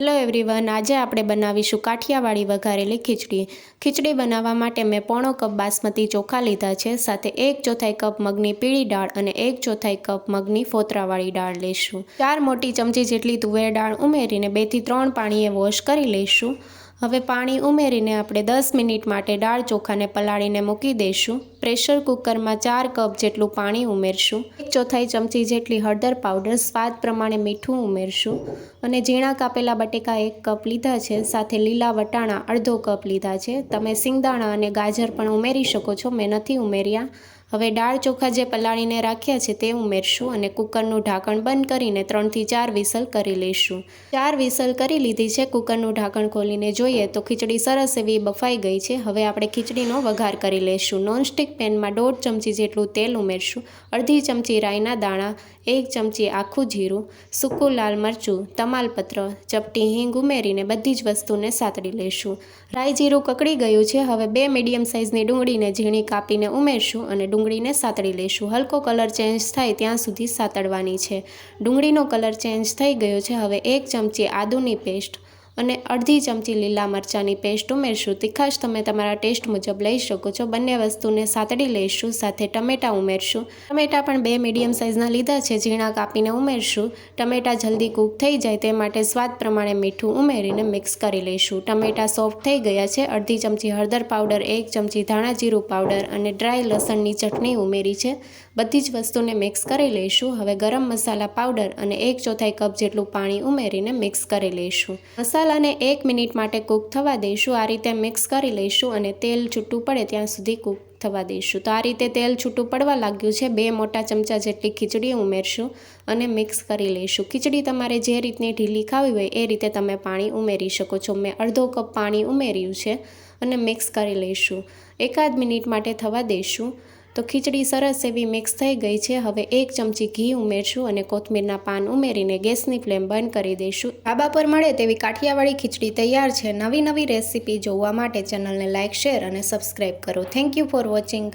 Hello everyone, આજે આપણે બનાવીશું કાઠિયાવાડી વઘારેલી ખીચડી. ખીચડી બનાવવા માટે મેં પોણો કપ બાસમતી ચોખા લીધા છે. સાથે 1/4 કપ મગની પીળી દાળ અને 1/4 કપ મગની ફોતરાવાળી દાળ લઈશું. 4 મોટી ચમચી જેટલી તુવેર દાળ ઉમેરીને 2 થી 3 પાણીએ વોશ કરી લઈશું. હવે પાણી ઉમેરીને આપણે 10 મિનિટ માટે દાળ ચોખાને પલાળીને મૂકી દઈશું. પ્રેશર કુકરમાં 4 કપ જેટલું પાણી ઉમેરશું. 1/4 ચમચી જેટલી હળદર પાવડર, સ્વાદ પ્રમાણે મીઠું ઉમેરશું અને ઝીણા કાપેલા બટેકા 1 કપ લીધા છે. સાથે લીલા વટાણા અડધો કપ લીધા છે. તમે સિંગદાણા અને ગાજર પણ ઉમેરી શકો છો, મેં નથી ઉમેર્યા. હવે દાળ ચોખા જે પલાળીને રાખ્યા છે તે ઉમેરશું અને કુકરનું ઢાંકણ બંધ કરીને 3 થી 4 વિસલ કરી લઈશું. 4 વિસલ કરી લીધી છે. કુકરનું ઢાંકણ ખોલીને જોઈએ તો ખીચડી સરસ એવી બફાઈ ગઈ છે. હવે આપણે ખીચડીનો વઘાર કરી લઈશું. નોનસ્ટિક પેનમાં 1.5 ચમચી જેટલું તેલ ઉમેરશું. અડધી ચમચી રાઈના દાણા, 1 ચમચી આખું જીરું, સૂકું લાલ મરચું, તમાલપત્ર, ચપટી હિંગ ઉમેરીને બધી જ વસ્તુને સાતળી લઈશું. રાઈ જીરું કકડી ગયું છે. હવે 2 મીડિયમ સાઇઝની ડુંગળીને ઝીણી કાપીને ઉમેરશું અને ડુંગળીને સાતળી લઈશું. હલકો કલર ચેન્જ થાય ત્યાં સુધી સાતળવાની છે. ડુંગળીનો કલર ચેન્જ થઈ ગયો છે. હવે 1 ચમચી આદુની પેસ્ટ અને અડધી ચમચી લીલા મરચાંની પેસ્ટ ઉમેરશું. તીખાશ તમે તમારા ટેસ્ટ મુજબ લઈ શકો છો. બંને વસ્તુને સાતળી લઈશું. સાથે ટમેટાં ઉમેરશું. ટમેટાં પણ 2 મીડિયમ સાઇઝના લીધા છે, ઝીણા કાપીને ઉમેરશું. ટમેટાં જલ્દી કૂક થઈ જાય તે માટે સ્વાદ પ્રમાણે મીઠું ઉમેરીને મિક્સ કરી લઈશું. ટમેટાં સોફ્ટ થઈ ગયા છે. અડધી ચમચી હળદર પાવડર, 1 ચમચી ધાણા જીરું પાવડર અને ડ્રાય લસણની ચટણી ઉમેરી છે. બધી જ વસ્તુને મિક્સ કરી લઈશું. હવે ગરમ મસાલા પાવડર અને 1/4 કપ જેટલું પાણી ઉમેરીને મિક્સ કરી લઈશું. મસાલાને 1 મિનિટ માટે કૂક થવા દઈશું. આ રીતે મિક્સ કરી લઈશું અને તેલ છૂટું પડે ત્યાં સુધી કૂક થવા દઈશું. તો આ રીતે તેલ છૂટું પડવા લાગ્યું છે. 2 મોટા ચમચા જેટલી ખીચડી ઉમેરશું અને મિક્સ કરી લઈશું. ખીચડી તમારે જે રીતની ઢીલી ખાવી હોય એ રીતે તમે પાણી ઉમેરી શકો છો. મેં અડધો કપ પાણી ઉમેર્યું છે અને મિક્સ કરી લઈશું. 1 મિનિટ માટે થવા દઈશું. તો ખીચડી સરસ એવી મિક્સ થઈ ગઈ છે. હવે 1 ચમચી ઘી ઉમેરશું અને કોથમીરના પાન ઉમેરીને ગેસની ફ્લેમ બંધ કરી દઈશું. ધાબા પર મળે તેવી કાઠિયાવાડી ખીચડી તૈયાર છે. નવી રેસીપી જોવા માટે ચેનલને લાઇક, શેર અને સબસ્ક્રાઈબ કરો. Thank you for watching.